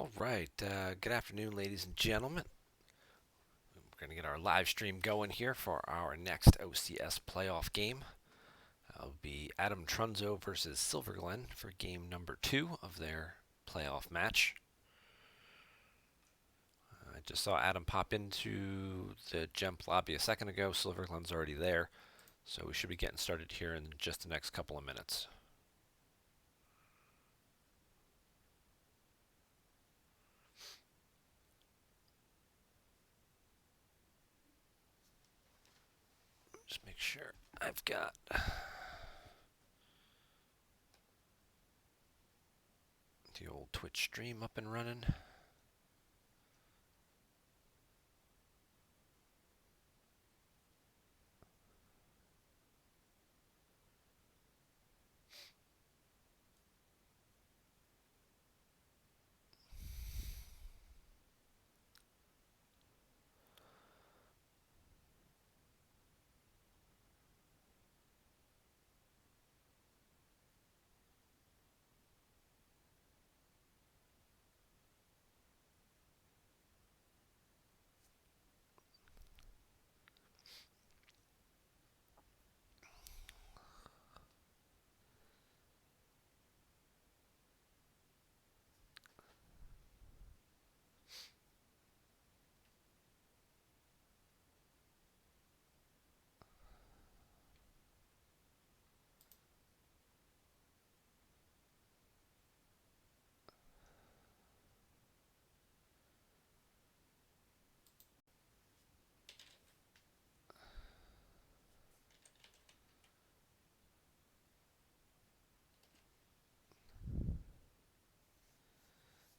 All right. Good afternoon, ladies and gentlemen. We're going to get our live stream going here for our next OCS playoff game. It'll be AdamTrunzo versus Silverglen for game number 2 of their playoff match. I just saw Adam pop into the Gemp lobby a second ago. Silverglen's already there, so we should be getting started here in just the next couple of minutes. Just make sure I've got the old Twitch stream up and running.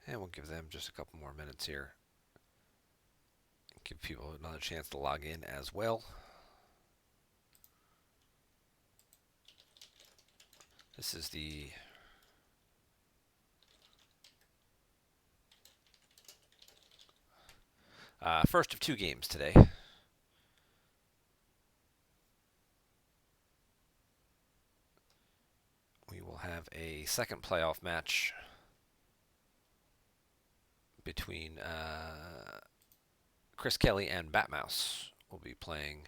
And we'll give them just a couple more minutes here. Give people another chance to log in as well. This is the first of 2 games today. We will have a second playoff match between Chris Kelly and Batmouse. Will be playing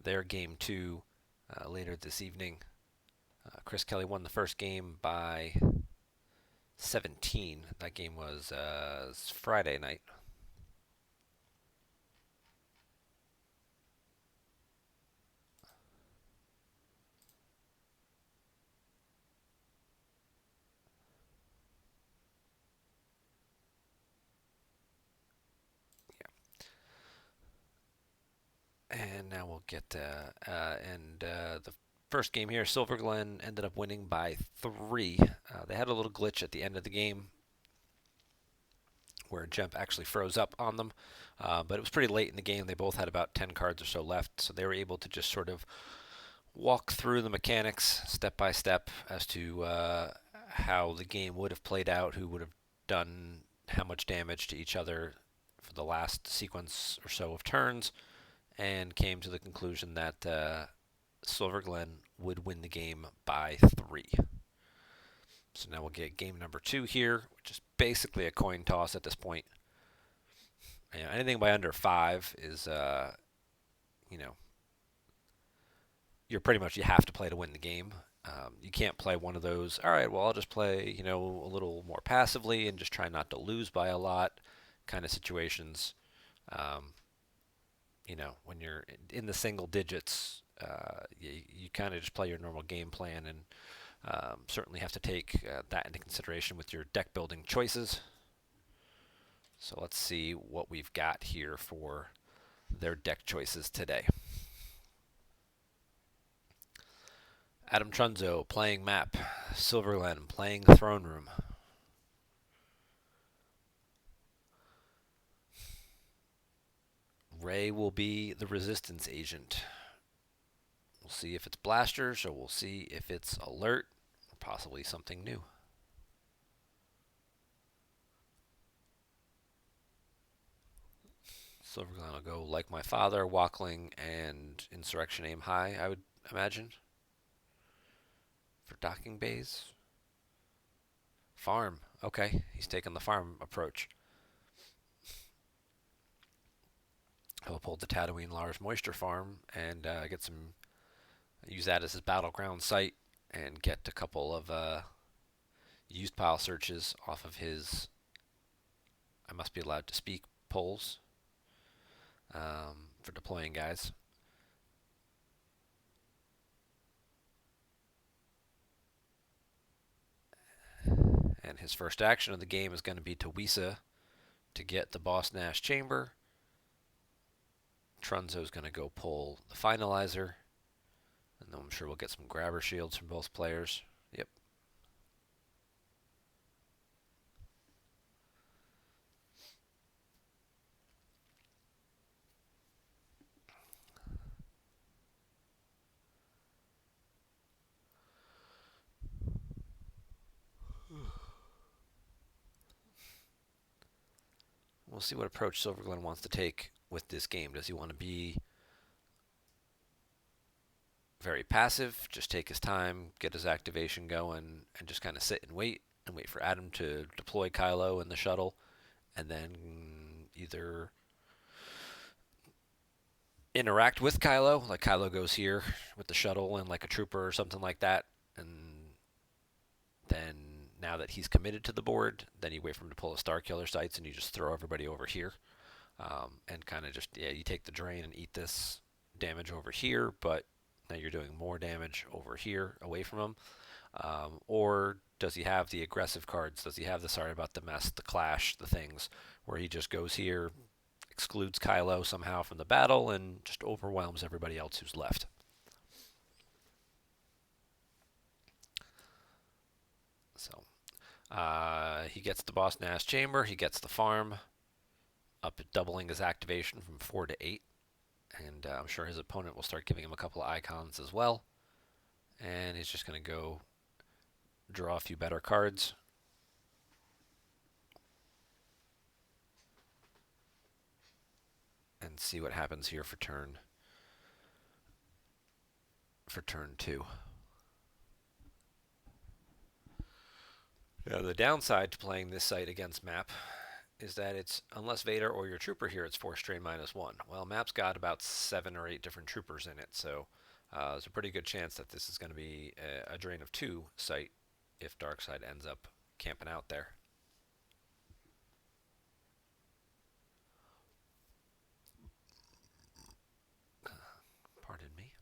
their game 2 later this evening. Chris Kelly won the first game by 17. That game was Friday night. And now we'll get the first game here. Silverglen ended up winning by 3. They had a little glitch at the end of the game where Gemp actually froze up on them, but it was pretty late in the game. They both had about 10 cards or so left, so they were able to just sort of walk through the mechanics step by step as to how the game would have played out, who would have done how much damage to each other for the last sequence or so of turns, and came to the conclusion that Silverglen would win the game by 3. So now we'll get game number 2 here, which is basically a coin toss at this point. Anything by under 5 is, you have to play to win the game. You can't play one of those, all right, well, I'll just play, a little more passively and just try not to lose by a lot kind of situations. When you're in the single digits, you kind of just play your normal game plan and certainly have to take that into consideration with your deck building choices. So let's see what we've got here for their deck choices today. AdamTrunzo playing map. Silverglen playing throne room. Ray will be the resistance agent. We'll see if it's blasters, or we'll see if it's alert, or possibly something new. Silverglen will go like my father, Walkling, and Insurrection aim high, I would imagine. For docking bays. Farm. Okay, he's taking the farm approach. He'll pull the Tatooine Large Moisture Farm and get some, use that as his battleground site and get a couple of used pile searches off of his I must be allowed to speak polls for deploying guys. And his first action of the game is going to be to Wisa to get the Boss Nash Chamber. Trunzo's going to go pull the Finalizer. And then I'm sure we'll get some grabber shields from both players. Yep. We'll see what approach Silverglen wants to take with this game. Does he want to be very passive, just take his time, get his activation going, and just kind of sit and wait for Adam to deploy Kylo in the shuttle, and then either interact with Kylo, like Kylo goes here with the shuttle and like a trooper or something like that, and then now that he's committed to the board, then you wait for him to pull a Star Killer sights and you just throw everybody over here, and kind of just you take the drain and eat this damage over here, but now you're doing more damage over here away from him. Or does he have the aggressive cards? Does he have the sorry about the mess, the clash, the things where he just goes here, excludes Kylo somehow from the battle, and just overwhelms everybody else who's left? So he gets the Boss Nash Chamber, he gets the farm, up at doubling his activation from 4 to 8. And I'm sure his opponent will start giving him a couple of icons as well. And he's just going to go draw a few better cards. And see what happens here for turn 2. Now the downside to playing this site against map is that it's, unless Vader or your trooper here, it's force strain -1. Well, map's got about 7 or 8 different troopers in it, so there's a pretty good chance that this is going to be a drain of 2 site if Darkseid ends up camping out there. Pardon me.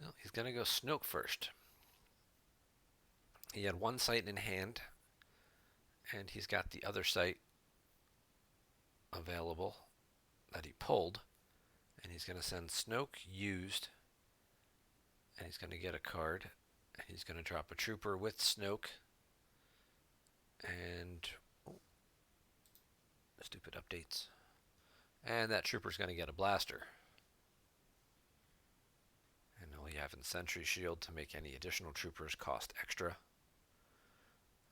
Well, he's going to go Snoke first. He had one sight in hand, and he's got the other sight available that he pulled. And he's going to send Snoke used, and he's going to get a card. And he's going to drop a trooper with Snoke. And stupid updates. And that trooper's going to get a blaster. And all you have in Sentry Shield to make any additional troopers cost extra.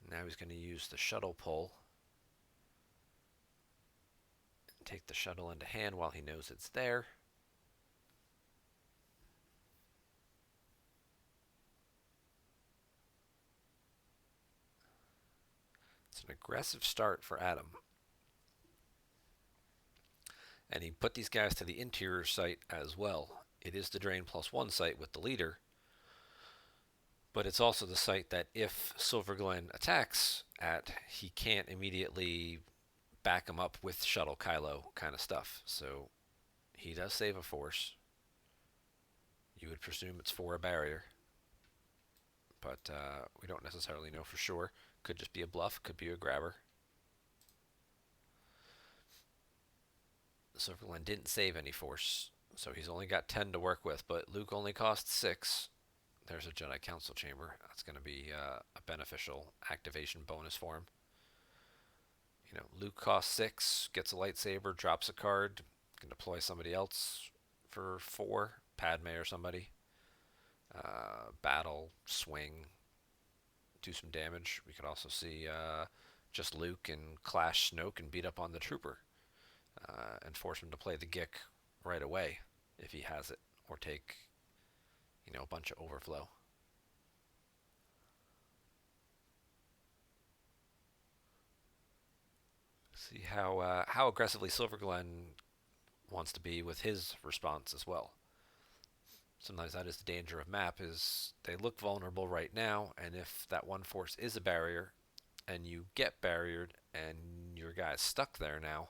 Now he's going to use the shuttle pull. And take the shuttle into hand while he knows it's there. It's an aggressive start for Adam. And he put these guys to the interior site as well. It is the drain +1 site with the leader, but it's also the site that if Silverglen attacks at, he can't immediately back him up with Shuttle Kylo kind of stuff. So he does save a force. You would presume it's for a barrier, but we don't necessarily know for sure. Could just be a bluff, could be a grabber. Silverglen didn't save any force, so he's only got 10 to work with, but Luke only costs 6. There's a Jedi Council Chamber. That's going to be a beneficial activation bonus for him. You know, Luke costs 6, gets a lightsaber, drops a card, can deploy somebody else for 4, Padme or somebody. Battle, swing, do some damage. We could also see just Luke and clash Snoke and beat up on the trooper and force him to play the Gick right away if he has it, or take, you know, a bunch of overflow. See how aggressively Silverglen wants to be with his response as well. Sometimes that is the danger of map, is they look vulnerable right now, and if that one force is a barrier and you get barriered and your guy's stuck there now,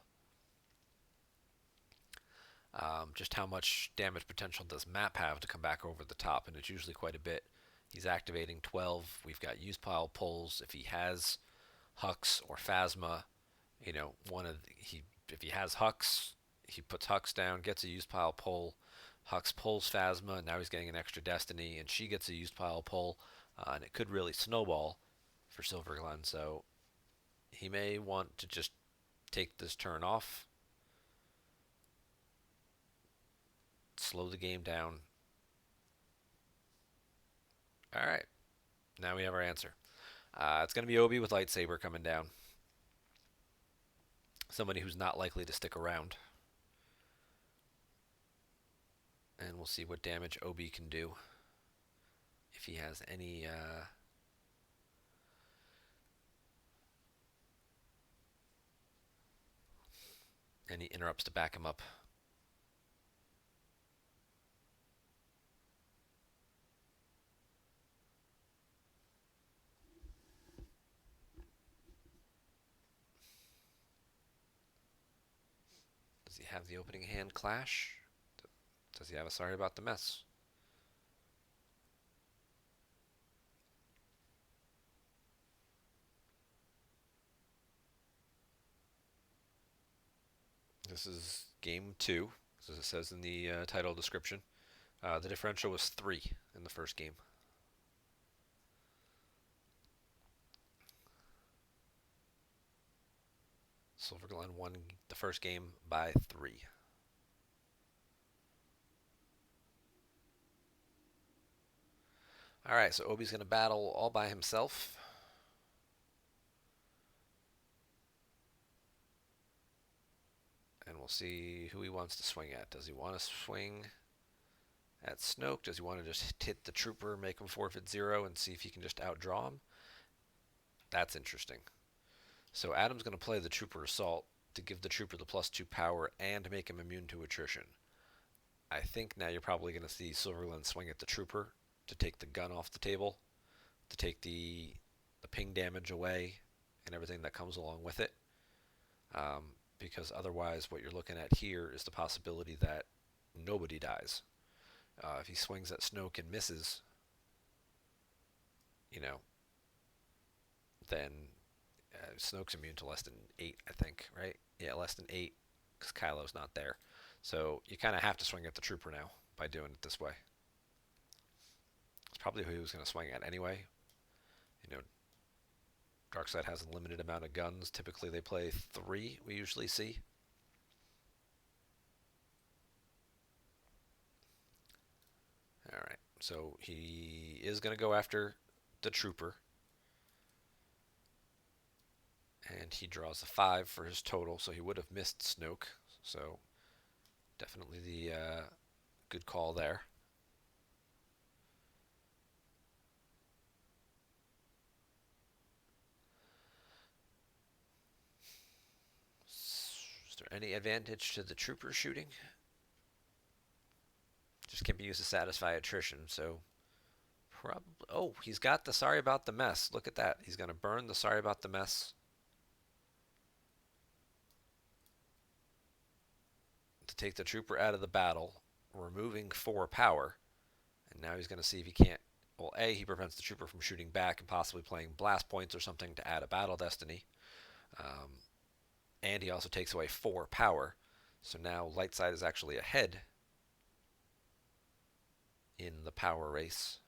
just how much damage potential does map have to come back over the top? And it's usually quite a bit. He's activating 12. We've got use pile pulls. If he has Hux or Phasma, you know, if he has Hux, he puts Hux down, gets a use pile pull. Hux pulls Phasma, and now he's getting an extra Destiny, and she gets a use pile pull, and it could really snowball for Silverglen. So he may want to just take this turn off, slow the game down. All right, now we have our answer. It's going to be Obi with lightsaber coming down. Somebody who's not likely to stick around. And we'll see what damage Obi can do. If he has any interrupts to back him up. Does he have the opening hand clash? Does he have a sorry about the mess? This is game 2, as it says in the title description. The differential was 3 in the first game. Silverglen won the first game by 3. Alright, so Obi's going to battle all by himself. And we'll see who he wants to swing at. Does he want to swing at Snoke? Does he want to just hit the trooper, make him forfeit 0, and see if he can just outdraw him? That's interesting. So Adam's going to play the trooper assault to give the trooper the +2 power and make him immune to attrition. I think now you're probably going to see Silverglen swing at the trooper to take the gun off the table, to take the ping damage away and everything that comes along with it. Because otherwise what you're looking at here is the possibility that nobody dies. If he swings at Snoke and misses, you know, then Snoke's immune to less than 8, I think, right? Yeah, less than 8, because Kylo's not there. So you kind of have to swing at the trooper now by doing it this way. It's probably who he was going to swing at anyway. You know, Darkseid has a limited amount of guns. Typically they play 3, we usually see. Alright, so he is going to go after the trooper. And he draws a 5 for his total, so he would have missed Snoke. So definitely the good call there. Is there any advantage to the trooper shooting? Just can be used to satisfy attrition, so probably. Oh, he's got the sorry about the mess. Look at that. He's going to burn the sorry about the mess to take the trooper out of the battle, removing 4 power. And now he's going to see if he can't Well, A, he prevents the trooper from shooting back and possibly playing blast points or something to add a battle destiny. Um, and he also takes away 4 power. So now light side is actually ahead in the power race.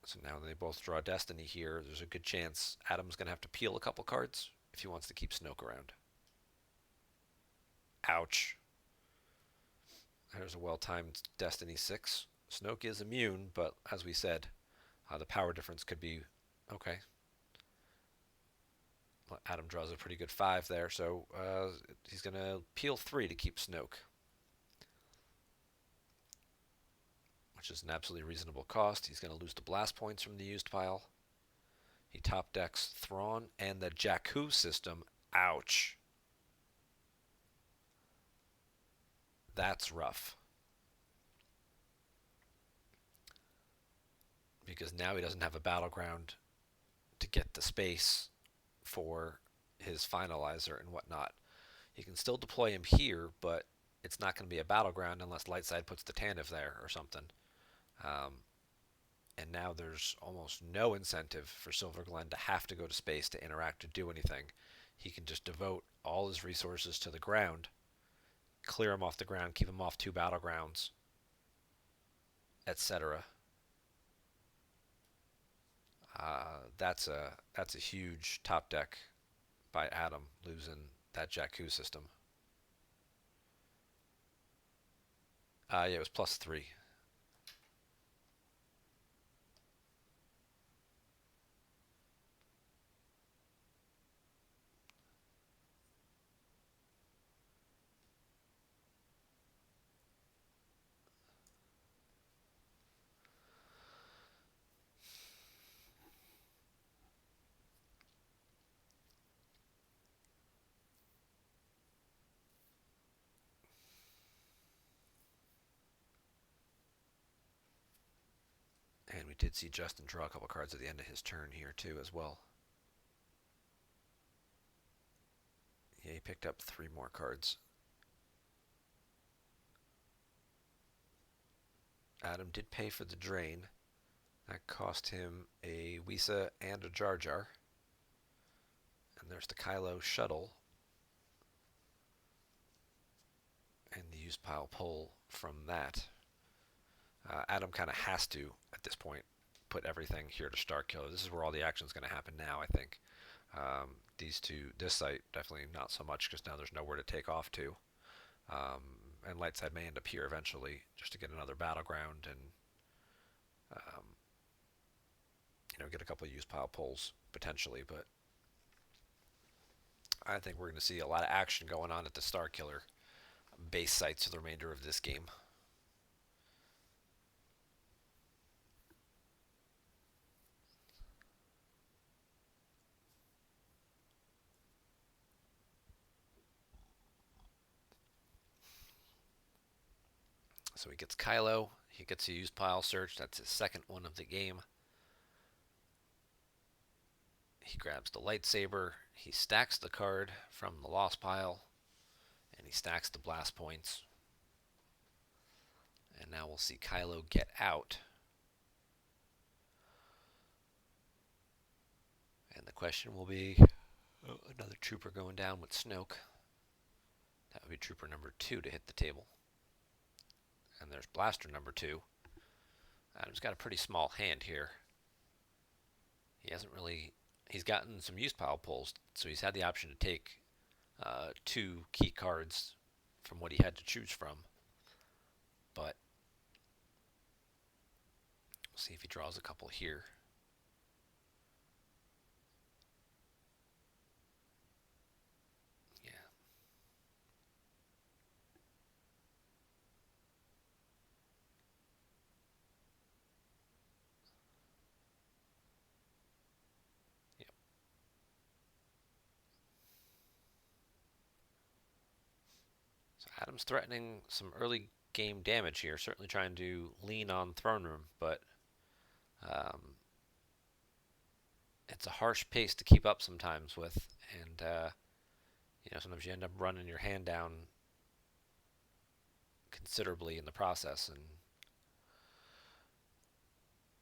So now they both draw destiny here. There's a good chance Adam's going to have to peel a couple cards if he wants to keep Snoke around. Ouch. There's a well-timed Destiny 6. Snoke is immune, but as we said, the power difference could be okay. Adam draws a pretty good 5 there, so he's going to peel 3 to keep Snoke, which is an absolutely reasonable cost. He's going to lose the blast points from the used pile. He top decks Thrawn and the Jakku system. Ouch. That's rough. Because now he doesn't have a battleground to get the space for his finalizer and whatnot. He can still deploy him here, but it's not going to be a battleground unless Lightside puts the Tantive there or something. Um, and now there's almost no incentive for Silverglen to have to go to space to interact or do anything. He can just devote all his resources to the ground, clear him off the ground, keep him off 2 battlegrounds, etc. That's a huge top deck by Adam, losing that Jakku system. Yeah, it was +3. And we did see Justin draw a couple cards at the end of his turn here too as well. Yeah, he picked up 3 more cards. Adam did pay for the drain. That cost him a Wisa and a Jar Jar. And there's the Kylo shuttle. And the used pile pull from that. Adam kind of has to, at this point, put everything here to start Killer. This is where all the action is going to happen now, I think. These two, this site, definitely not so much because now there's nowhere to take off to. And Lightside may end up here eventually just to get another battleground and um, get a couple of used pile pulls potentially. But I think we're going to see a lot of action going on at the Star Killer base sites for the remainder of this game. So he gets Kylo. He gets a used pile search. That's his second one of the game. He grabs the lightsaber. He stacks the card from the lost pile. And he stacks the blast points. And now we'll see Kylo get out. And the question will be, another trooper going down with Snoke. That would be trooper number 2 to hit the table. And there's blaster number 2. Adam's got a pretty small hand here. He hasn't really... He's gotten some used pile pulls, so he's had the option to take 2 key cards from what he had to choose from. But we'll see if he draws a couple here. Yeah. Yep. So Adam's threatening some early game damage here, certainly trying to lean on throne room, but um, it's a harsh pace to keep up sometimes with, and sometimes you end up running your hand down considerably in the process, and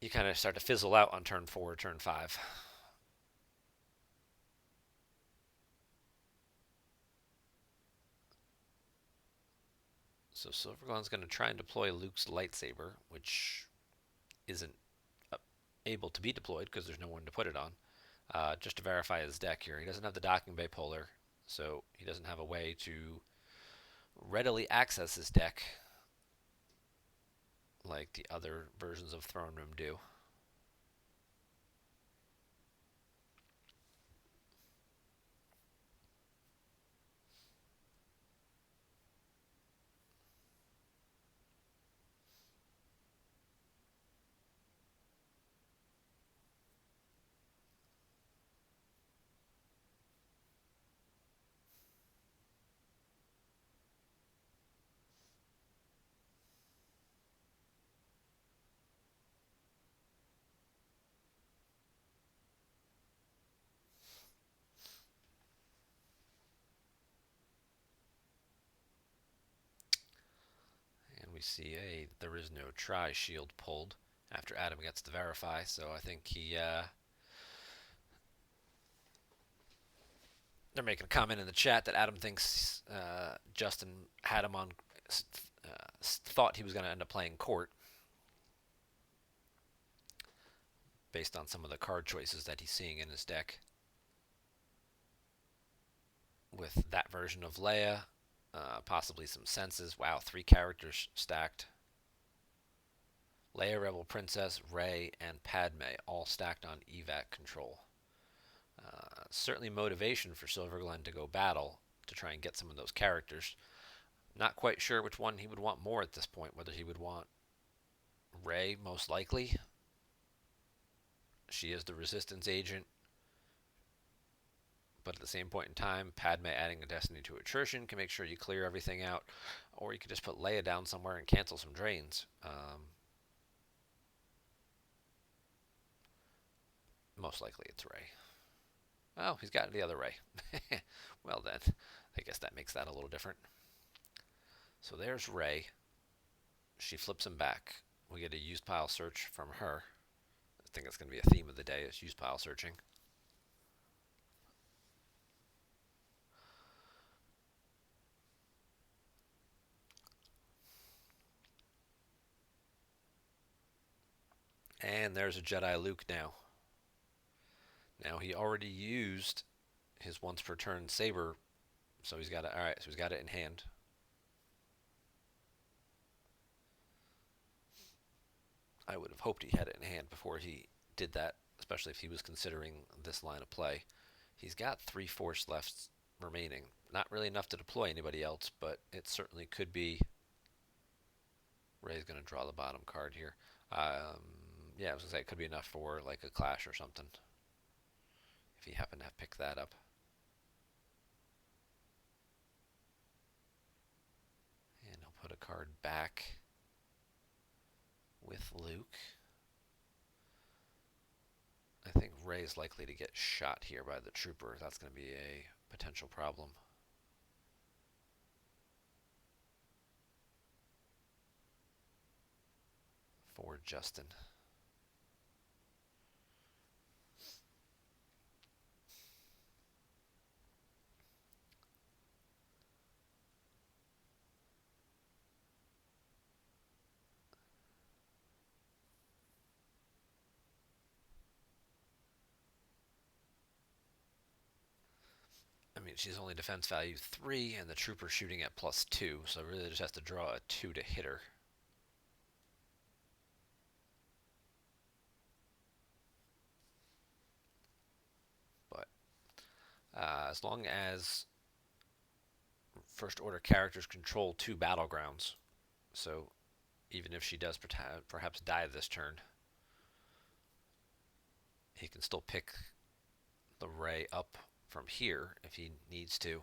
you kind of start to fizzle out on turn 4, turn 5. So Silverglen's going to try and deploy Luke's lightsaber, which isn't able to be deployed because there's no one to put it on. Just to verify his deck here, he doesn't have the docking bay puller, so he doesn't have a way to readily access his deck like the other versions of Throne Room do. And we see there is no tri-shield pulled after Adam gets to verify, so I think they're making a comment in the chat that Adam thinks Justin had him on, thought he was going to end up playing court based on some of the card choices that he's seeing in his deck. With that version of Leia, possibly some senses. Wow, 3 characters stacked. Leia, Rebel Princess, Rey, and Padme all stacked on evac control. Certainly motivation for Silverglen to go battle to try and get some of those characters. Not quite sure which one he would want more at this point, whether he would want Rey, most likely. She is the resistance agent. But at the same point in time, Padme adding a Destiny to attrition can make sure you clear everything out. Or you could just put Leia down somewhere and cancel some drains. Most likely it's Rey. Oh, he's got the other Rey. Well then, I guess that makes that a little different. So there's Rey. She flips him back. We get a used pile search from her. I think that's going to be a theme of the day, is used pile searching. And there's a Jedi Luke now. Now he already used his once per turn saber, so he's got it. All right, so he's got it in hand. I would have hoped he had it in hand before he did that, especially if he was considering this line of play. He's got 3 force left remaining. Not really enough to deploy anybody else, but it certainly could be. Rey's going to draw the bottom card here. Yeah, I was going to say it could be enough for like a clash or something, if he happened to have picked that up. And he'll put a card back with Luke. I think Rey's likely to get shot here by the trooper. That's going to be a potential problem. For Justin. I mean, she's only defense value 3, and the trooper shooting at +2, so really just has to draw a 2 to hit her. But as long as First Order characters control 2 battlegrounds, so even if she does perhaps die this turn, he can still pick the Rey up from here if he needs to.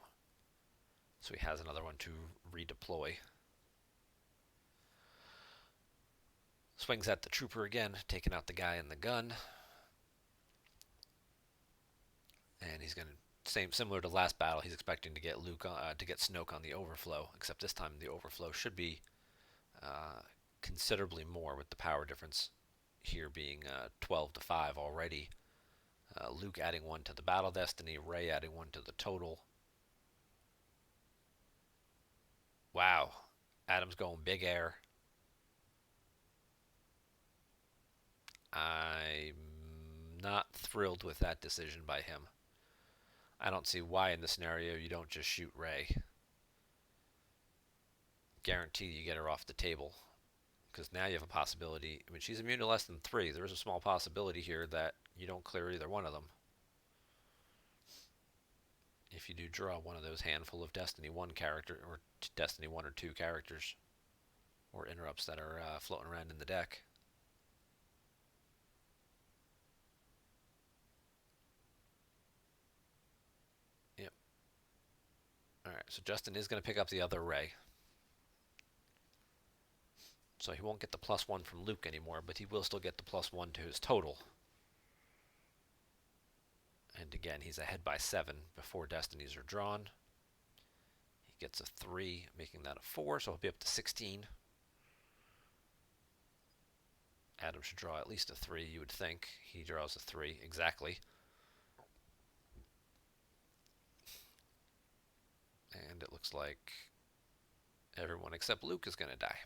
So he has another one to redeploy. Swings at the trooper again, taking out the guy in the gun. And he's going to, similar to last battle, he's expecting to get Luke to get Snoke on the overflow, except this time the overflow should be considerably more with the power difference here being 12 to 5 already. Luke adding one to the Battle Destiny, Ray adding one to the total. Wow, Adam's going big air. I'm not thrilled with that decision by him. I don't see why in this scenario you don't just shoot Ray. Guarantee you get her off the table. Because now you have a possibility. I mean, she's immune to less than 3. There's a small possibility here that you don't clear either one of them. If you do draw one of those handful of Destiny 1 character or Destiny 1 or 2 characters or interrupts that are floating around in the deck. Yep. Alright, so Justin is going to pick up the other Ray. So he won't get the +1 from Luke anymore, but he will still get the +1 to his total. And again, he's ahead by 7 before Destinies are drawn. He gets a 3, making that a 4, so he'll be up to 16. Adam should draw at least a 3, you would think. He draws a 3, exactly. And it looks like everyone except Luke is going to die.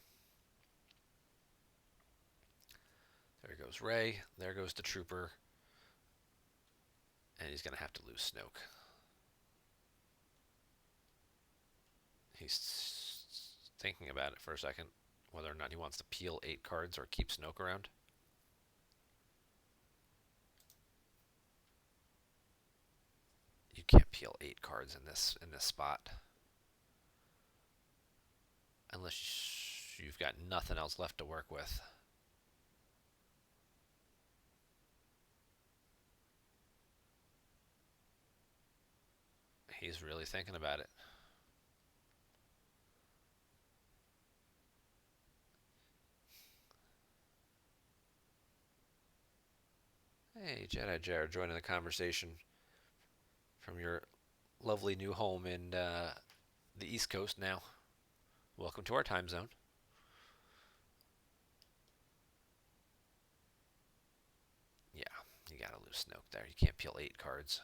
There goes Ray. There goes the Trooper. And he's going to have to lose Snoke. He's thinking about it for a second, whether or not he wants to peel 8 cards or keep Snoke around. You can't peel 8 cards in this spot. Unless you've got nothing else left to work with. He's really thinking about it. Hey, Jedi Jared, joining the conversation from your lovely new home in the East Coast now. Welcome to our time zone. Yeah, you gotta lose Snoke there. You can't peel 8 cards.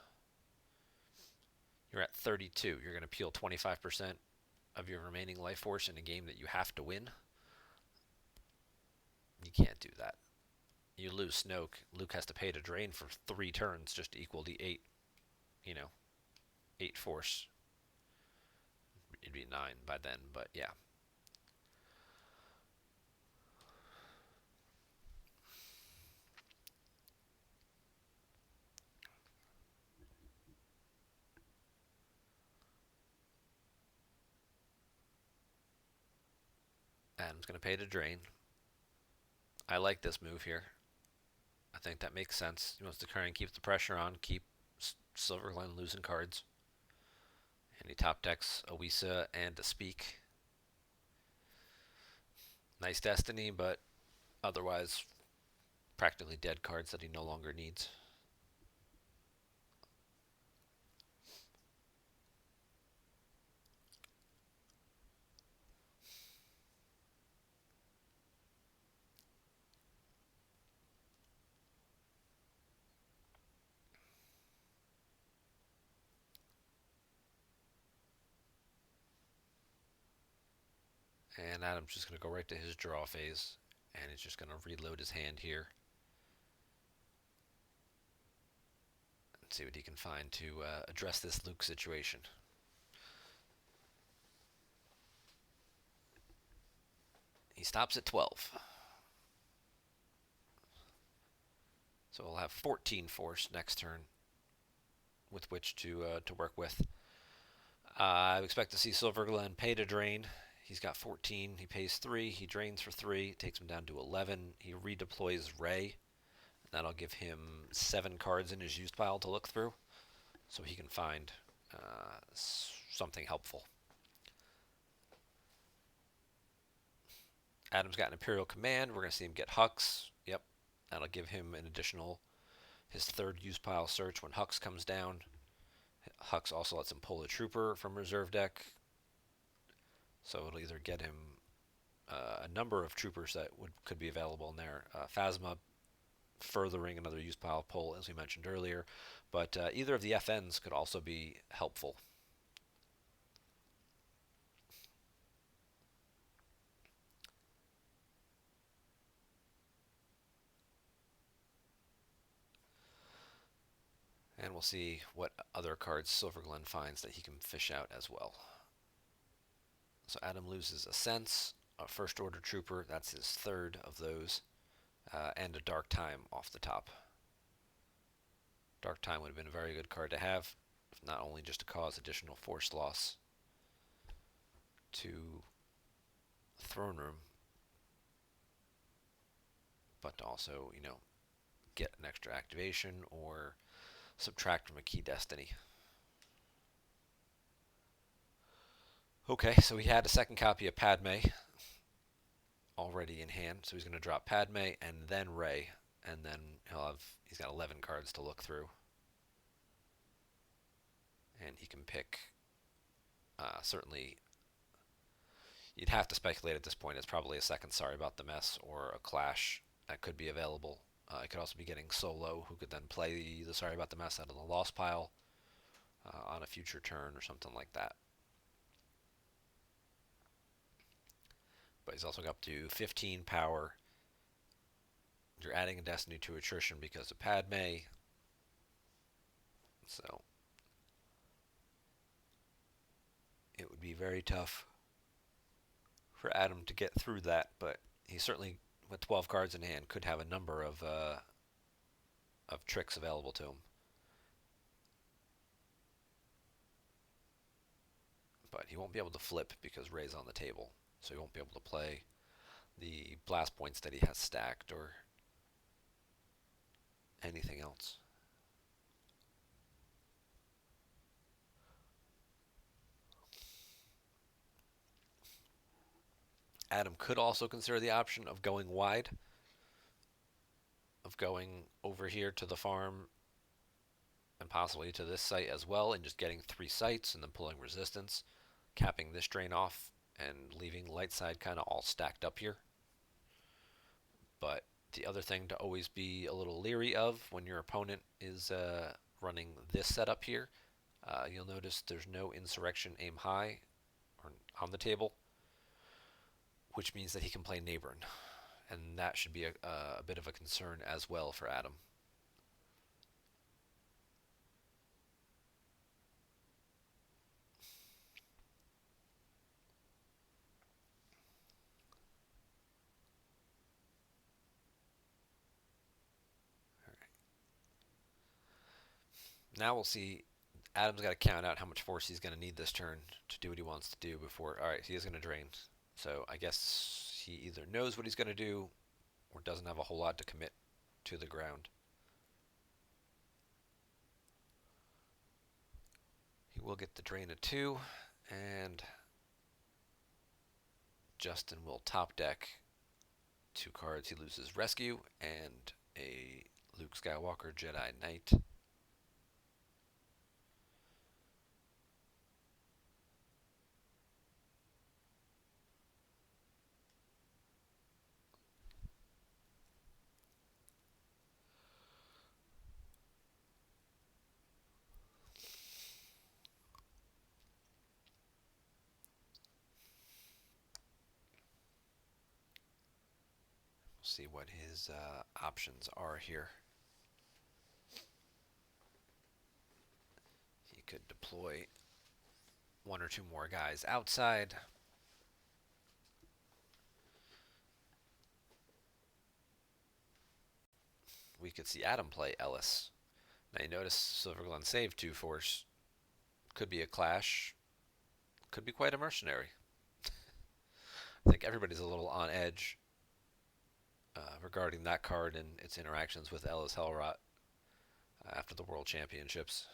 You're at 32. You're going to peel 25% of your remaining life force in a game that you have to win. You can't do that. You lose Snoke. Luke has to pay to drain for 3 turns just to equal the 8, 8 force. It'd be 9 by then, but yeah. Adam's going to pay to drain. I like this move here. I think that makes sense. He wants to try and keep the pressure on, keep Silverglen losing cards. And he top decks a Wisa and a Speak. Nice Destiny, but otherwise practically dead cards that he no longer needs. And Adam's just going to go right to his draw phase. And he's just going to reload his hand here. And see what he can find to address this Luke situation. He stops at 12. So we'll have 14 force next turn with which to work with. I expect to see Silverglen pay to drain. He's got 14. He pays 3. He drains for 3. Takes him down to 11. He redeploys Ray. That'll give him 7 cards in his used pile to look through, so he can find something helpful. Adam's got an Imperial Command. We're going to see him get Hux. Yep, that'll give him an additional, his 3rd used pile search when Hux comes down. Hux also lets him pull a Trooper from reserve deck. So it'll either get him a number of troopers that could be available in there. Phasma furthering another use pile pull, as we mentioned earlier, but either of the FNs could also be helpful. And we'll see what other cards Silverglen finds that he can fish out as well. So Adam loses a Sense, a First Order Trooper, that's his third of those, and a Dark Time off the top. Dark Time would have been a very good card to have, not only just to cause additional force loss to Throne Room, but to also, get an extra activation or subtract from a key destiny. Okay, so he had a second copy of Padme already in hand, so he's going to drop Padme and then Rey, and then he's got 11 cards to look through, and he can pick. Certainly, you'd have to speculate at this point. It's probably a second Sorry About the Mess or a Clash that could be available. It could also be getting Solo, who could then play the Sorry About the Mess out of the lost pile on a future turn or something like that. But he's also got up to 15 power. You're adding a Destiny to attrition because of Padme. So it would be very tough for Adam to get through that, but he certainly, with 12 cards in hand, could have a number of tricks available to him. But he won't be able to flip because Rey's on the table, so he won't be able to play the blast points that he has stacked or anything else. Adam could also consider the option of going wide, of going over here to the farm and possibly to this site as well, and just getting 3 sites and then pulling resistance, capping this drain off, and leaving light side kind of all stacked up here. But the other thing to always be a little leery of when your opponent is running this setup here, you'll notice there's no Insurrection Aim High on the table, which means that he can play Neighborn, and that should be a bit of a concern as well for Adam. Now we'll see. Adam's got to count out how much force he's going to need this turn to do what he wants to do before. All right, he is going to drain. So I guess he either knows what he's going to do or doesn't have a whole lot to commit to the ground. He will get the drain of 2, and Justin will top deck 2 cards. He loses Rescue and a Luke Skywalker Jedi Knight. See what his options are here. He could deploy 1 or 2 more guys outside. We could see Adam play Ellis. Now you notice Silverglen saved 2 force. Could be a clash. Could be quite a mercenary. I think everybody's a little on edge regarding that card and its interactions with Ellis Hellrot after the World Championships.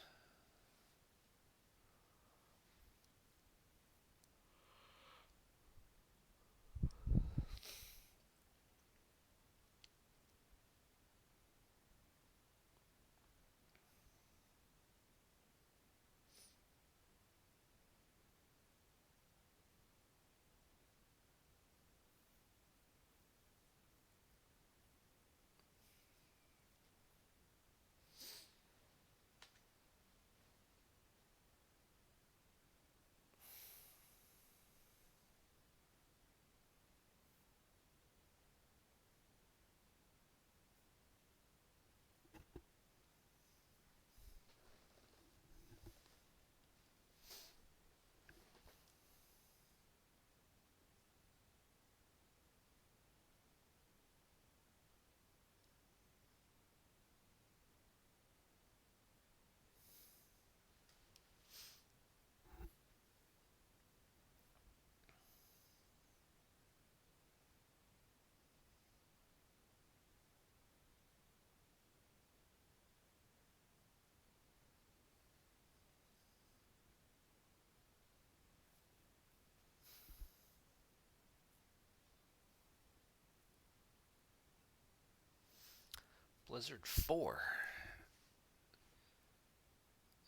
Blizzard 4.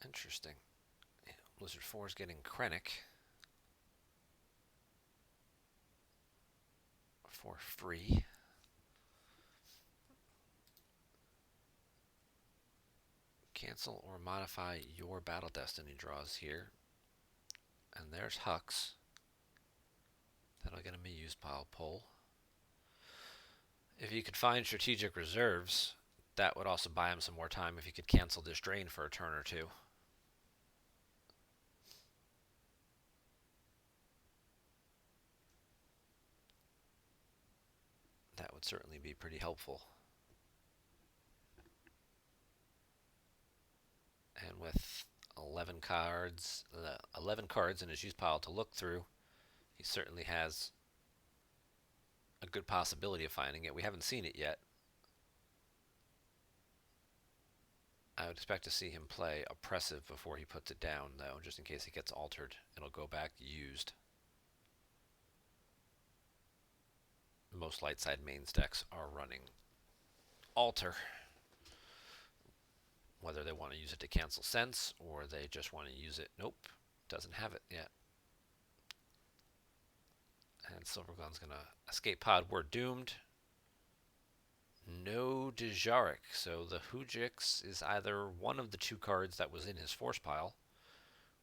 Interesting. Blizzard 4 is getting Krennic for free. Cancel or modify your Battle Destiny draws here. And there's Hux. That'll get him a used pile pull. If you could find strategic reserves, that would also buy him some more time if he could cancel this drain for a turn or two. That would certainly be pretty helpful. And with 11 cards in his use pile to look through, he certainly has a good possibility of finding it. We haven't seen it yet. I would expect to see him play Oppressive before he puts it down, though, just in case it gets altered. It'll go back used. Most light side mains decks are running Alter. Whether they want to use it to cancel Sense or they just want to use it. Nope, doesn't have it yet. And Silverglen's going to escape pod. We're doomed. No Dejarik. So the Hujix is either one of the two cards that was in his force pile,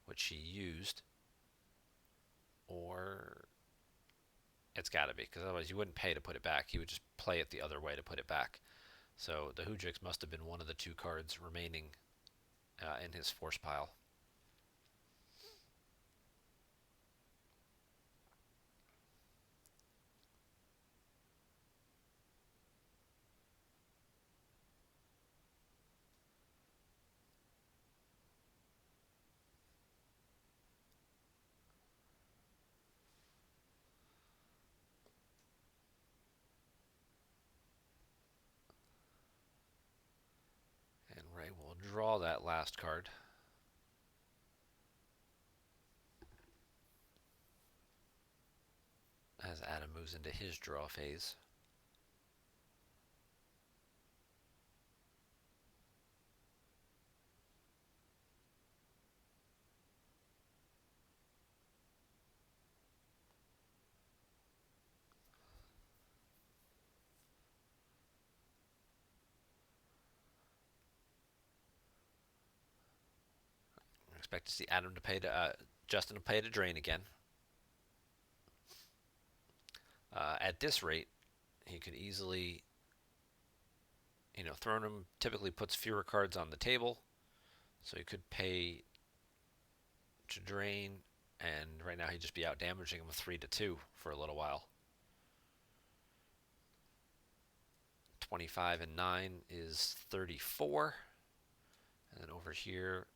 which he used, or it's got to be, because otherwise you wouldn't pay to put it back. He would just play it the other way to put it back. So the Hujix must have been one of the two cards remaining in his force pile. And Ray will draw that last card. As Adam moves into his draw phase. I expect to see Adam to pay to Justin to pay to drain again. At this rate, he could easily, Thronem typically puts fewer cards on the table, so he could pay to drain, and right now he'd just be out damaging him with 3-2 for a little while. 25 and 9 is 34, and then over here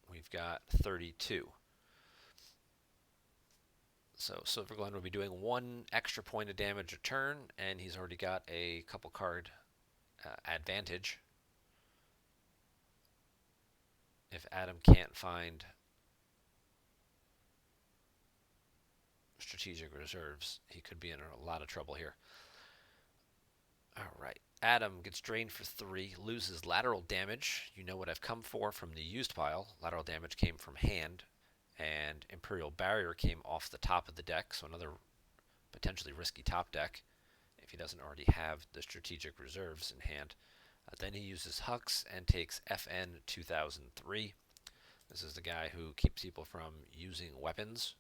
we've got 32. So Silverglen will be doing one extra point of damage a turn, and he's already got a couple card advantage. If Adam can't find strategic reserves, he could be in a lot of trouble here. Alright, Adam gets drained for 3, loses lateral damage. You know what I've come for from the used pile. Lateral damage came from hand, and Imperial Barrier came off the top of the deck, so another potentially risky top deck if he doesn't already have the strategic reserves in hand. Then he uses Hux and takes FN 2003. This is the guy who keeps people from using weapons.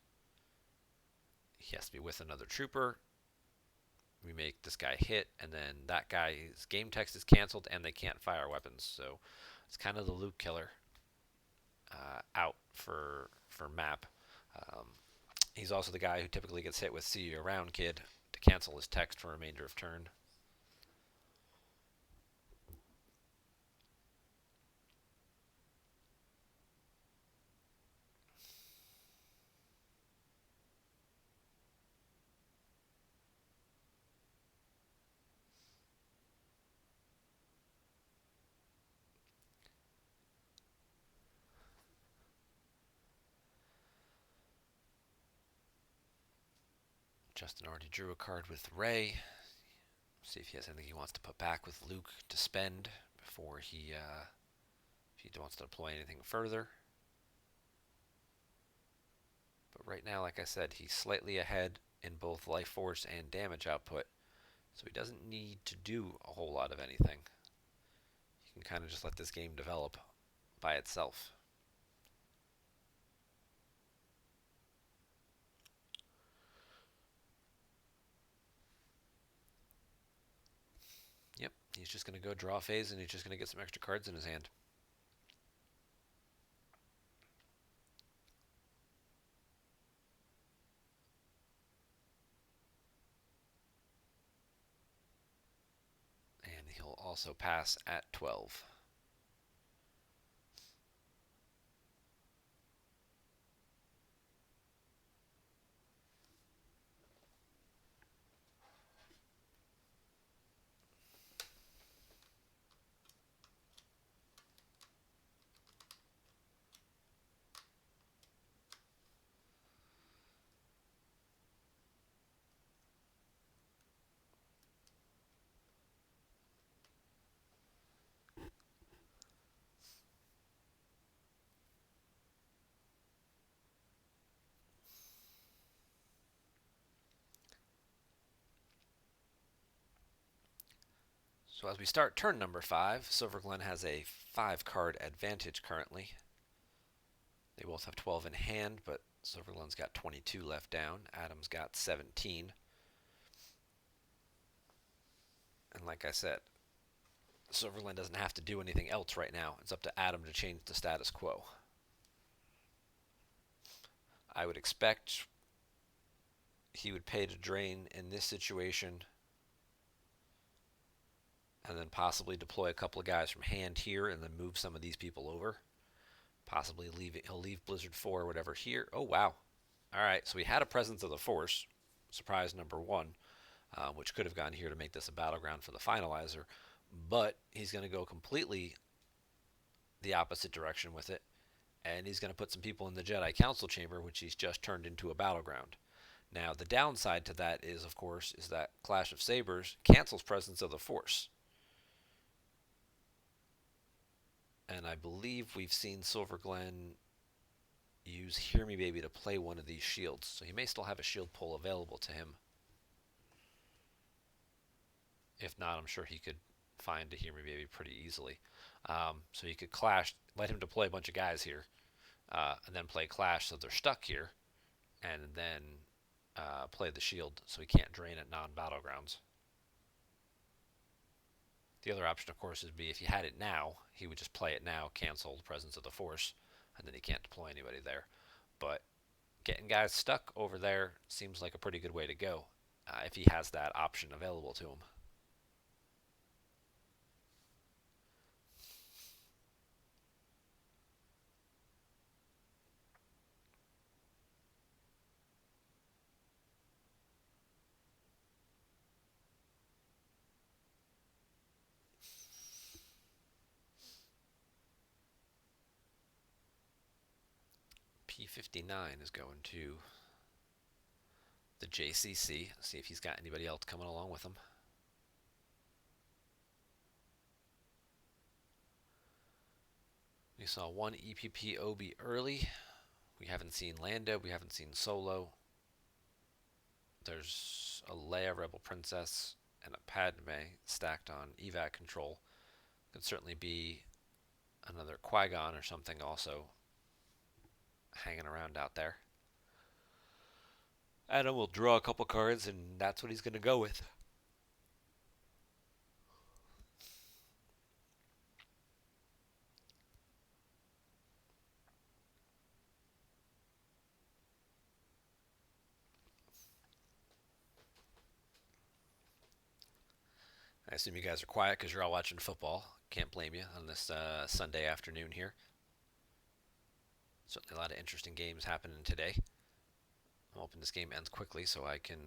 He has to be with another trooper. We make this guy hit, and then that guy's game text is canceled, and they can't fire weapons. So it's kind of the Luke killer out for map. He's also the guy who typically gets hit with See You Around Kid to cancel his text for remainder of turn. Justin already drew a card with Ray. See if he has anything he wants to put back with Luke to spend before if he wants to deploy anything further. But right now, like I said, he's slightly ahead in both life force and damage output, so he doesn't need to do a whole lot of anything. He can kind of just let this game develop by itself. Yep, he's just going to go draw phase, and he's just going to get some extra cards in his hand. And he'll also pass at 12. So as we start turn number 5, Silverglen has a 5-card advantage currently. They both have 12 in hand, but Silverglen's got 22 left down. Adam's got 17. And like I said, Silverglen doesn't have to do anything else right now. It's up to Adam to change the status quo. I would expect he would pay to drain in this situation and then possibly deploy a couple of guys from hand here and then move some of these people over. Possibly he'll leave Blizzard 4 or whatever here. Oh, wow. All right, so we had a Presence of the Force, surprise number 1, which could have gone here to make this a battleground for the finalizer, but he's going to go completely the opposite direction with it, and he's going to put some people in the Jedi Council chamber, which he's just turned into a battleground. Now, the downside to that is, of course, is that Clash of Sabers cancels Presence of the Force. And I believe we've seen Silverglen use Hear Me Baby to play one of these shields, so he may still have a shield pull available to him. If not, I'm sure he could find a Hear Me Baby pretty easily. So he could Clash, let him deploy a bunch of guys here, and then play Clash so they're stuck here, and then play the shield so he can't drain at non-battlegrounds. The other option, of course, would be if he had it now, he would just play it now, cancel the Presence of the Force, and then he can't deploy anybody there. But getting guys stuck over there seems like a pretty good way to go if he has that option available to him. P59 is going to the JCC. See if he's got anybody else coming along with him. We saw one EPP OB early. We haven't seen Lando. We haven't seen Solo. There's a Leia Rebel Princess and a Padme stacked on evac control. Could certainly be another Qui-Gon or something also hanging around out there. Adam will draw a couple cards, and that's what he's going to go with. I assume you guys are quiet because you're all watching football. Can't blame you on this Sunday afternoon here. Certainly a lot of interesting games happening today. I'm hoping this game ends quickly so I can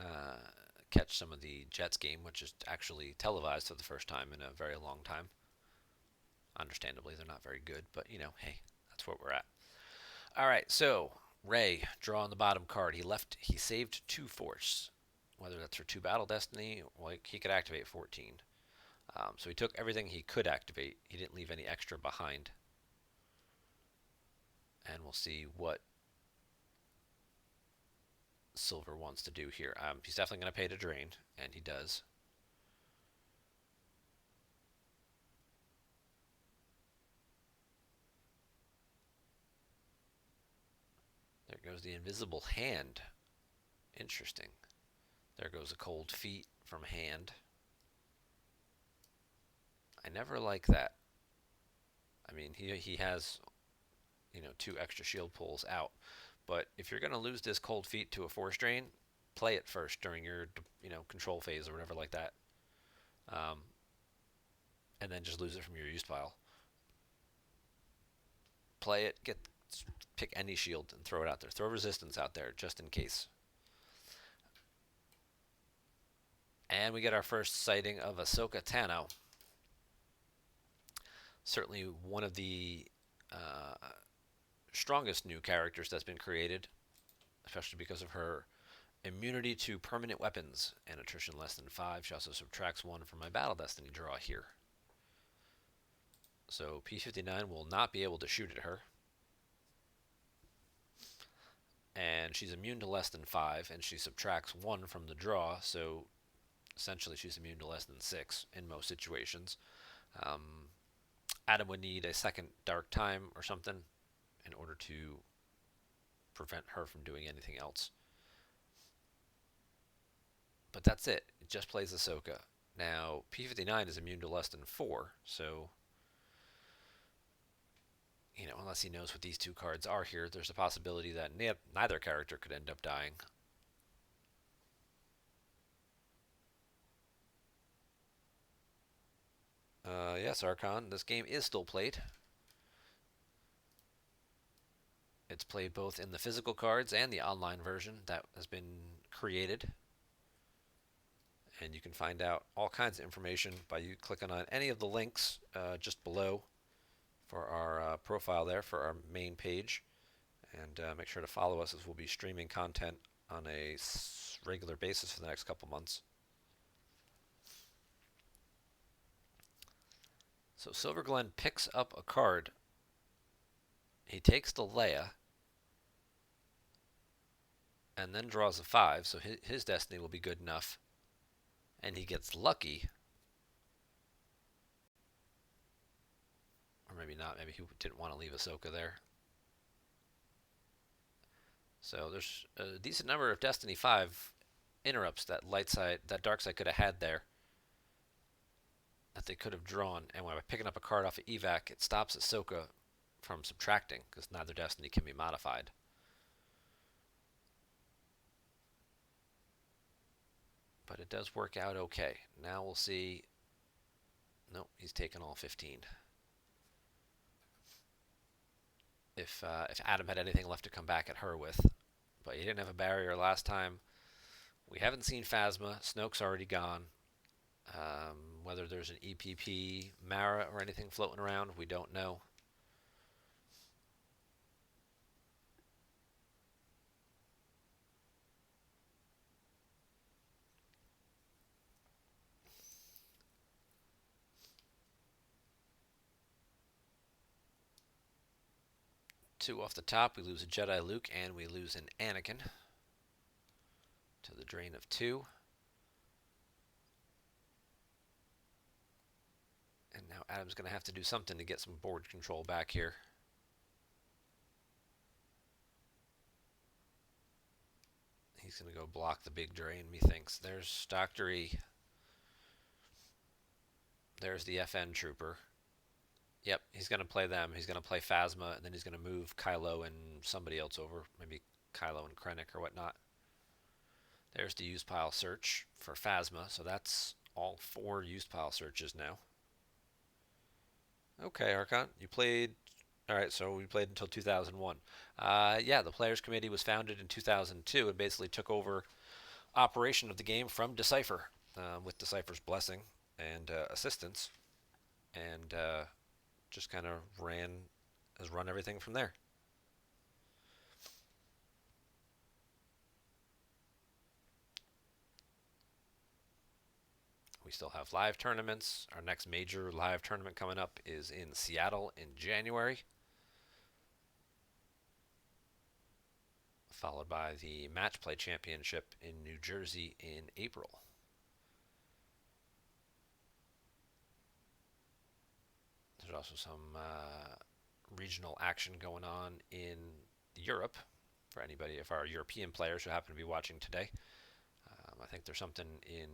catch some of the Jets game, which is actually televised for the first time in a very long time. Understandably, they're not very good, but you know, hey, that's where we're at. All right, so Ray, draw on the bottom card. He saved 2 force. whether that's for 2 Battle Destiny, like he could activate 14. So he took everything he could activate. He didn't leave any extra behind. And we'll see what Silver wants to do here. He's definitely going to pay to drain, and he does. There goes the invisible hand. Interesting. There goes a cold feet from hand. I never like that. I mean, he has, 2 extra shield pulls out. But if you're going to lose this cold feet to a force drain, play it first during your, control phase or whatever like that. Um, and then just lose it from your use pile. Play it, pick any shield and throw it out there. Throw resistance out there just in case. And we get our first sighting of Ahsoka Tano. Certainly one of the strongest new characters that's been created, especially because of her immunity to permanent weapons and attrition less than 5. She also subtracts 1 from my Battle Destiny draw here. So P-59 will not be able to shoot at her. And she's immune to less than 5, and she subtracts 1 from the draw, so essentially she's immune to less than 6 in most situations. Adam would need a second Dark Time or something in order to prevent her from doing anything else. But that's it. It just plays Ahsoka. Now, P-59 is immune to less than 4, so, unless he knows what these 2 cards are here, there's a possibility that neither character could end up dying. Yes, Archon, this game is still played. It's played both in the physical cards and the online version that has been created. And you can find out all kinds of information by you clicking on any of the links just below for our profile there for our main page. And make sure to follow us as we'll be streaming content on a regular basis for the next couple months. So Silverglen picks up a card. He takes the Leia and then draws a 5, so his destiny will be good enough. And he gets lucky. Or maybe not. Maybe he didn't want to leave Ahsoka there. So there's a decent number of Destiny 5 interrupts that dark side could have had there that they could have drawn. And by picking up a card off of evac, it stops Ahsoka from subtracting because neither destiny can be modified. But it does work out okay. Now we'll see. Nope, he's taken all 15. If Adam had anything left to come back at her with. But he didn't have a barrier last time. We haven't seen Phasma. Snoke's already gone. Whether there's an EPP, Mara, or anything floating around, we don't know. Two off the top, we lose a Jedi Luke, and we lose an Anakin to the drain of 2. And now Adam's going to have to do something to get some board control back here. He's going to go block the big drain, methinks. There's Dr. E. There's the FN Trooper. Yep, he's going to play them. He's going to play Phasma, and then he's going to move Kylo and somebody else over. Maybe Kylo and Krennic or whatnot. There's the use pile search for Phasma. So that's all 4 use pile searches now. Okay, Archon, you played. All right, so we played until 2001. Yeah, the Players Committee was founded in 2002 and basically took over operation of the game from Decipher with Decipher's blessing and assistance, and just kind of run everything from there. We still have live tournaments. Our next major live tournament coming up is in Seattle in January, followed by the Match Play Championship in New Jersey in April. There's also some regional action going on in Europe for anybody, if our European players who happen to be watching today. I think there's something in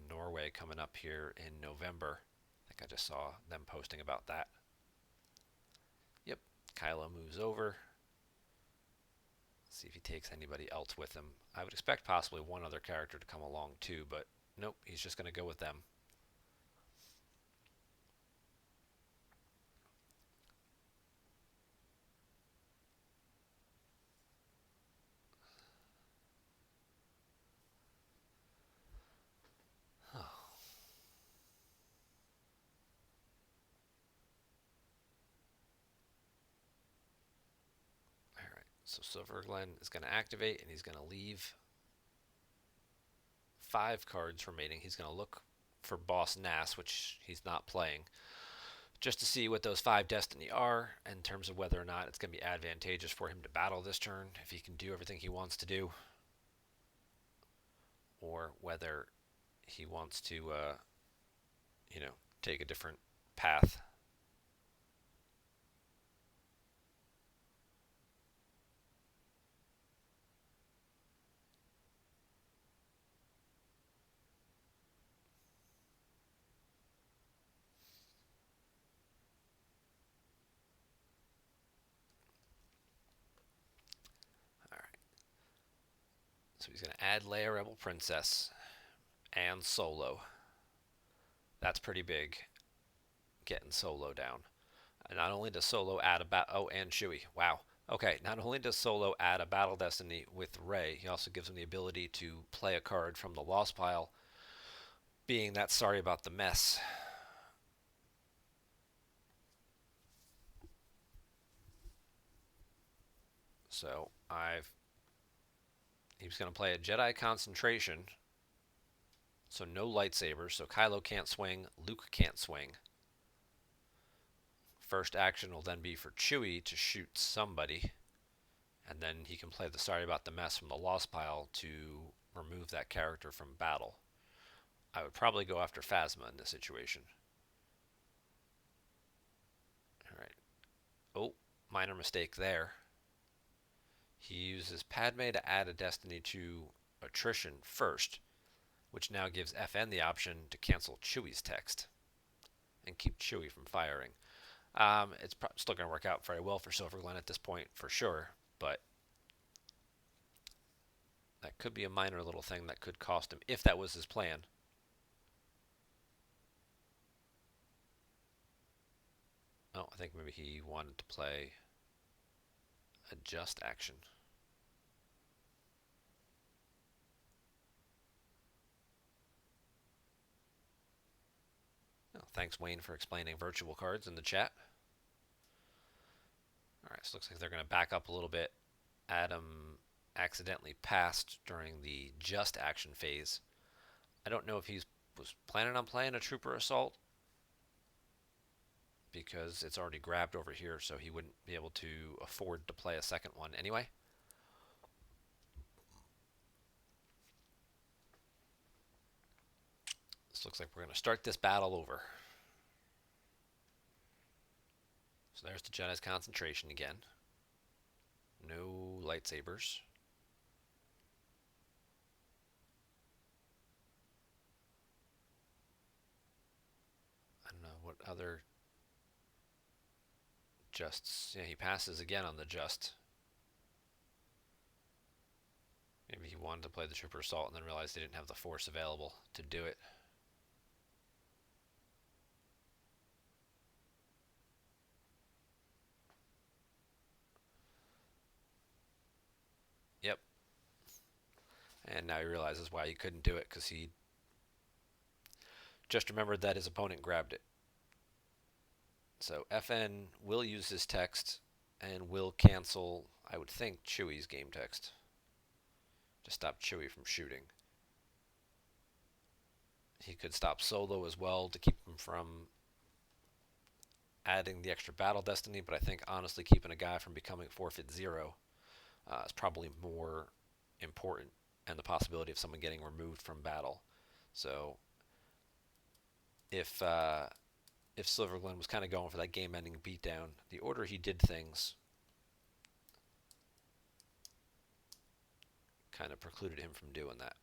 Norway coming up here in November. I think I just saw them posting about that. Yep, Kylo moves over. Let's see if he takes anybody else with him. I would expect possibly one other character to come along too, but nope, he's just going to go with them. So Silverglen is going to activate, and he's going to leave 5 cards remaining. He's going to look for Boss Nass, which he's not playing, just to see what those 5 destiny are in terms of whether or not it's going to be advantageous for him to battle this turn, if he can do everything he wants to do, or whether he wants to, take a different path. So he's going to add Leia Rebel Princess and Solo. That's pretty big, getting Solo down. And not only does Solo add and Chewie. Wow. Okay, not only does Solo add a Battle Destiny with Rey, he also gives him the ability to play a card from the Lost Pile, being that Sorry About the Mess. So he was going to play a Jedi Concentration, so no lightsabers, so Kylo can't swing, Luke can't swing. First action will then be for Chewie to shoot somebody, and then he can play the Sorry About the Mess from the Lost Pile to remove that character from battle. I would probably go after Phasma in this situation. Alright. Oh, minor mistake there. He uses Padme to add a destiny to attrition first, which now gives FN the option to cancel Chewie's text and keep Chewie from firing. It's still going to work out very well for Silverglen at this point, for sure, but that could be a minor little thing that could cost him, if that was his plan. Oh, I think maybe he wanted to play a just action. Oh, thanks, Wayne, for explaining virtual cards in the chat. Alright, so it looks like they're going to back up a little bit. Adam accidentally passed during the just action phase. I don't know if he was planning on playing a Trooper Assault, because it's already grabbed over here, so he wouldn't be able to afford to play a second one anyway. This looks like we're going to start this battle over. So there's the Jedi's Concentration again. No lightsabers. I don't know what other justs. Yeah, he passes again on the just. Maybe he wanted to play the Trooper Assault and then realized he didn't have the Force available to do it. Yep. And now he realizes why he couldn't do it, because he just remembered that his opponent grabbed it. So FN will use his text and will cancel, I would think, Chewie's game text to stop Chewie from shooting. He could stop Solo as well to keep him from adding the extra battle destiny, but I think honestly keeping a guy from becoming forfeit 0 is probably more important, and the possibility of someone getting removed from battle. So if Silverglen was kind of going for that game-ending beatdown, the order he did things kind of precluded him from doing that.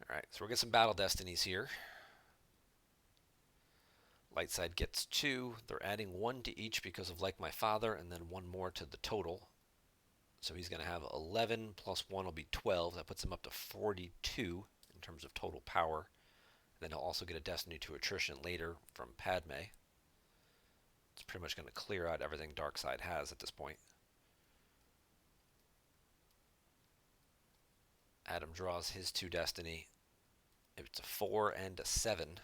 All right, so we'll get some battle destinies here. Light side gets 2. They're adding 1 to each because of Like My Father, and then 1 more to the total. So he's going to have 11 plus 1 will be 12. That puts him up to 42 in terms of total power. And then he'll also get a destiny to attrition later from Padme. It's pretty much going to clear out everything Darkseid has at this point. Adam draws his 2 destiny. It's a 4 and a 7.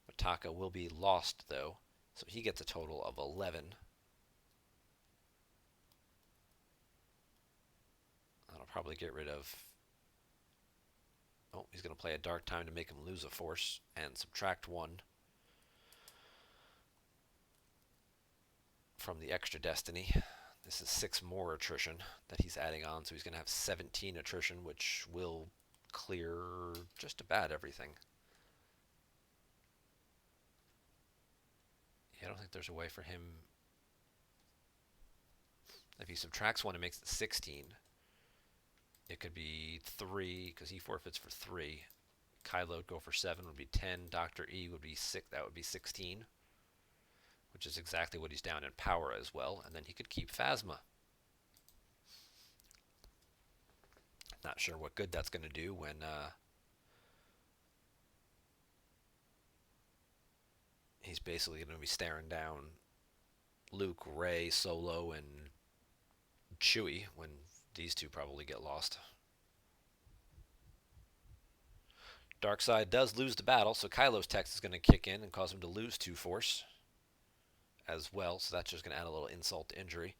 Mitaka will be lost, though, so he gets a total of 11. That'll probably get rid of... Oh, he's going to play a Dark Time to make him lose a force and subtract 1 from the extra destiny. This is 6 more attrition that he's adding on, so he's going to have 17 attrition, which will clear just about everything. Yeah, I don't think there's a way for him... If he subtracts 1, it makes it 16. It could be 3, because he forfeits for 3. Kylo would go for 7, would be 10. Dr. E would be 6, that would be 16. Which is exactly what he's down in power as well. And then he could keep Phasma. Not sure what good that's going to do when he's basically going to be staring down Luke, Rey, Solo, and Chewie when these 2 probably get lost. Darkseid does lose the battle, so Kylo's text is going to kick in and cause him to lose 2 force as well, so that's just going to add a little insult to injury.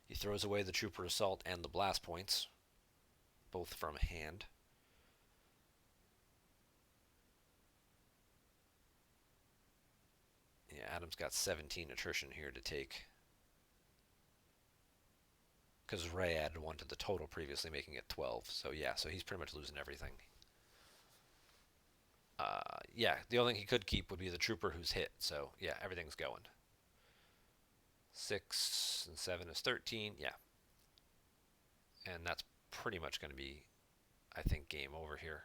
He throws away the Trooper Assault and the Blast Points, both from hand. Yeah, Adam's got 17 attrition here to take, because Rey added 1 to the total previously, making it 12. So yeah, so he's pretty much losing everything. Yeah, the only thing he could keep would be the Trooper who's hit. So yeah, everything's going. 6 and 7 is 13. Yeah. And that's pretty much going to be, I think, game over here.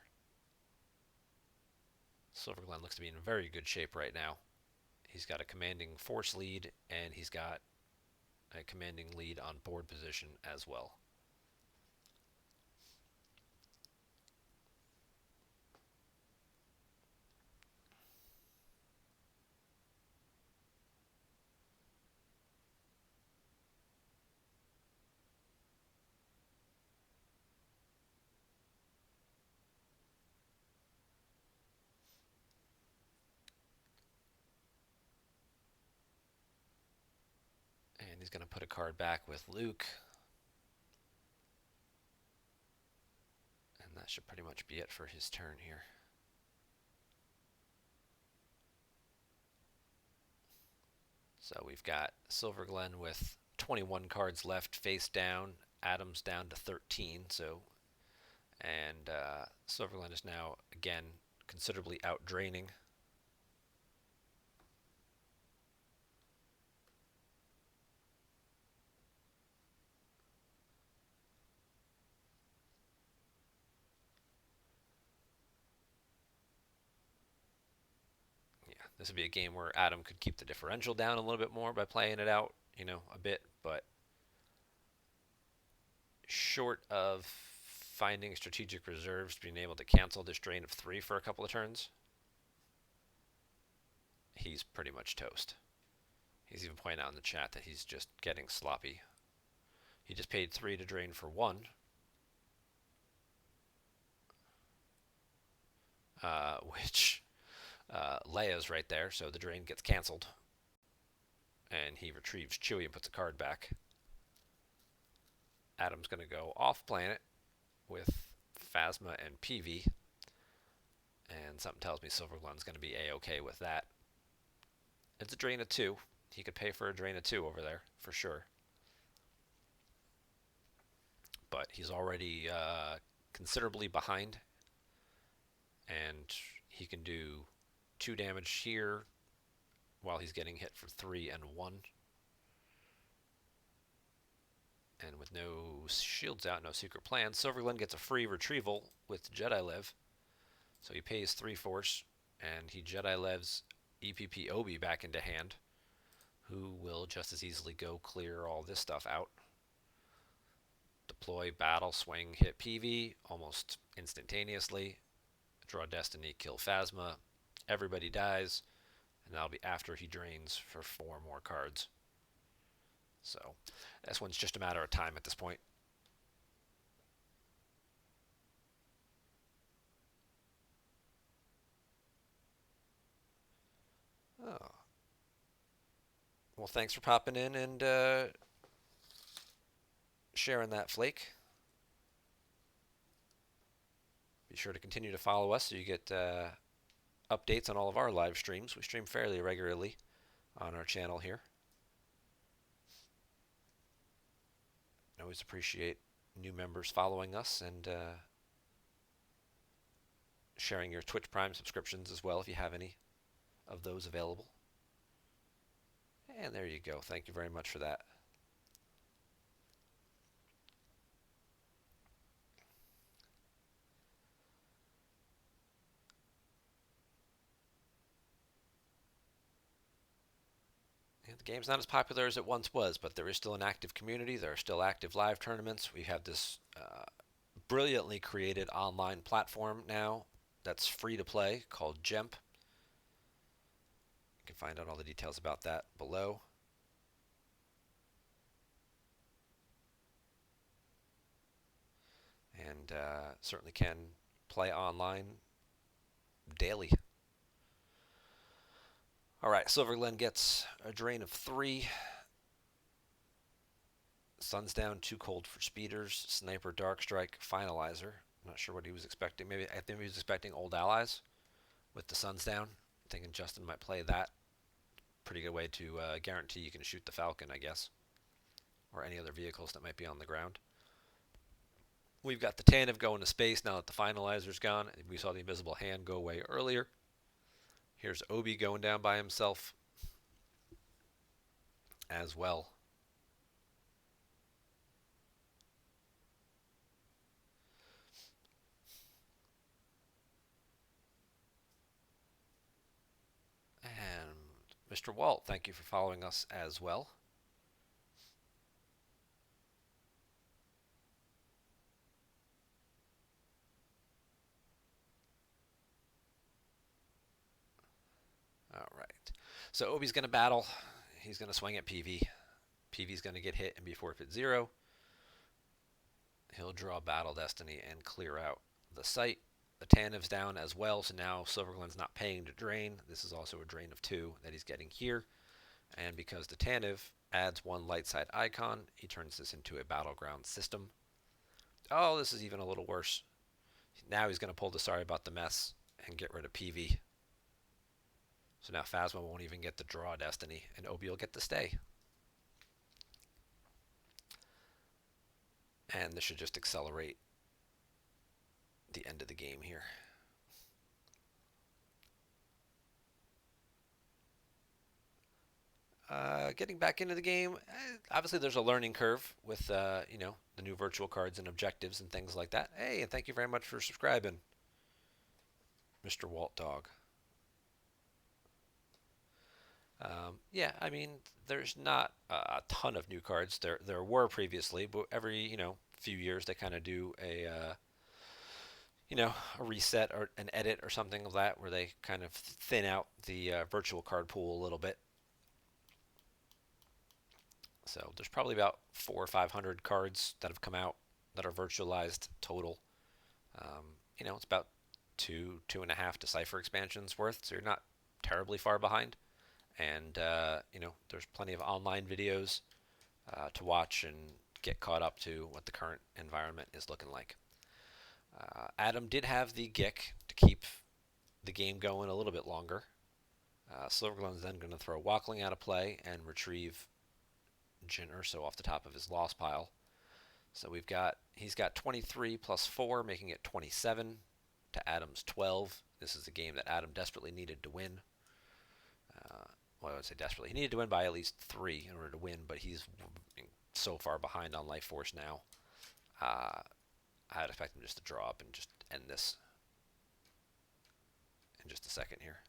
Silverglen looks to be in very good shape right now. He's got a commanding force lead, and he's got a commanding lead on board position as well. And he's going to put a card back with Luke. And that should pretty much be it for his turn here. So we've got Silverglen with 21 cards left face down. Adam's down to 13. And Silverglen is now, again, considerably out-draining. This would be a game where Adam could keep the differential down a little bit more by playing it out, a bit, but short of finding strategic reserves, being able to cancel this drain of 3 for a couple of turns, he's pretty much toast. He's even pointing out in the chat that he's just getting sloppy. He just paid 3 to drain for 1. Which Leia's right there, so the drain gets canceled. And he retrieves Chewie and puts a card back. Adam's going to go off planet with Phasma and PV, and something tells me Silverglen's going to be a-okay with that. It's a drain of 2. He could pay for a drain of 2 over there for sure, but he's already considerably behind, and he can do 2 damage here while he's getting hit for 3 and 1. And with no shields out, no secret plans, Silverglen gets a free retrieval with Jedi Lev. So he pays 3 force, and he Jedi Levs EPP Obi back into hand, who will just as easily go clear all this stuff out. Deploy, battle, swing, hit PV almost instantaneously. Draw Destiny, kill Phasma. Everybody dies, and that'll be after he drains for 4 more cards. So this one's just a matter of time at this point. Oh. Well, thanks for popping in and sharing that, Flake. Be sure to continue to follow us so you get updates on all of our live streams. We stream fairly regularly on our channel here. I always appreciate new members following us and sharing your Twitch Prime subscriptions as well if you have any of those available. And there you go. Thank you very much for that. The game's not as popular as it once was, but there is still an active community. There are still active live tournaments. We have this brilliantly created online platform now that's free to play called GEMP. You can find out all the details about that below. And certainly can play online daily. All right, Silverglen gets a drain of 3. Sun's down, too cold for speeders. Sniper, Dark Strike, Finalizer. I'm not sure what he was expecting. I think he was expecting Old Allies with the Sun's down. I'm thinking Justin might play that. Pretty good way to guarantee you can shoot the Falcon, I guess, or any other vehicles that might be on the ground. We've got the Tanev going to space now that the Finalizer's gone. We saw the Invisible Hand go away earlier. Here's Obi going down by himself as well. And Mr. Walt, thank you for following us as well. All right. So Obi's going to battle. He's going to swing at PV. PV's going to get hit and be forfeit 0. He'll draw Battle Destiny and clear out the site. The Tanev's down as well, so now Silverglen's not paying to drain. This is also a drain of 2 that he's getting here. And because the Tanev adds 1 light side icon, he turns this into a battleground system. Oh, this is even a little worse. Now he's going to pull the Sorry About the Mess and get rid of PV. So now Phasma won't even get the draw Destiny, and Obi will get to stay. And this should just accelerate the end of the game here. Getting back into the game, obviously there's a learning curve with the new virtual cards and objectives and things like that. Hey, and thank you very much for subscribing, Mr. Walt Dog. Yeah, I mean, there's not a ton of new cards. There were previously, but every few years they kind of do a reset or an edit or something of that, where they kind of thin out the virtual card pool a little bit. So there's probably about 400 or 500 cards that have come out that are virtualized total. It's about 2.5 Decipher expansions worth, so you're not terribly far behind. And there's plenty of online videos to watch and get caught up to what the current environment is looking like. Adam did have the Gick to keep the game going a little bit longer. Silverglen's then going to throw Walkling out of play and retrieve Jin Urso off the top of his lost pile. So he's got 23 plus 4, making it 27 to Adam's 12. This is a game that Adam desperately needed to win. Well, I would say desperately. He needed to win by at least 3 in order to win, but he's so far behind on Life Force now. I'd expect him just to draw up and just end this in just a second here.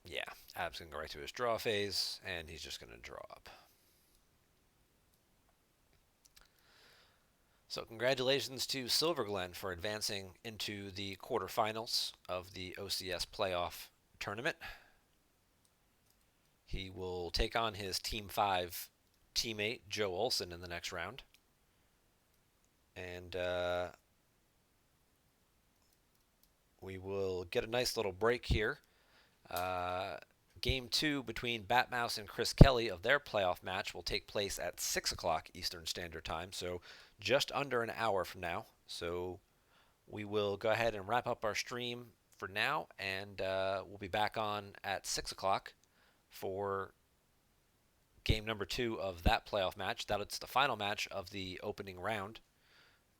Yeah, Adam's going to go right to his draw phase, and he's just going to draw up. So congratulations to Silverglen for advancing into the quarterfinals of the OCS playoff tournament. He will take on his Team 5 teammate, Joe Olson, in the next round. And we will get a nice little break here. Game 2 between Batmouse and Chris Kelly of their playoff match will take place at 6 o'clock Eastern Standard Time, so just under an hour from now. So we will go ahead and wrap up our stream for now, and we'll be back on at 6 o'clock for game number 2 of that playoff match. That's the final match of the opening round,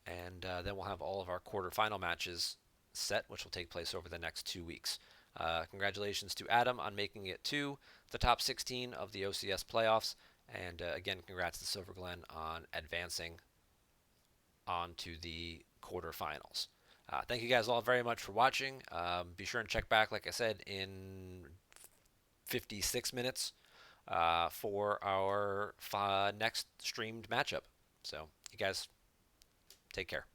and then we'll have all of our quarterfinal matches set, which will take place over the next 2 weeks. Congratulations to Adam on making it to the top 16 of the OCS playoffs. And again, congrats to Silverglen on advancing on to the quarterfinals. Thank you guys all very much for watching. Be sure and check back, like I said, in 56 minutes for our next streamed matchup. So, you guys, take care.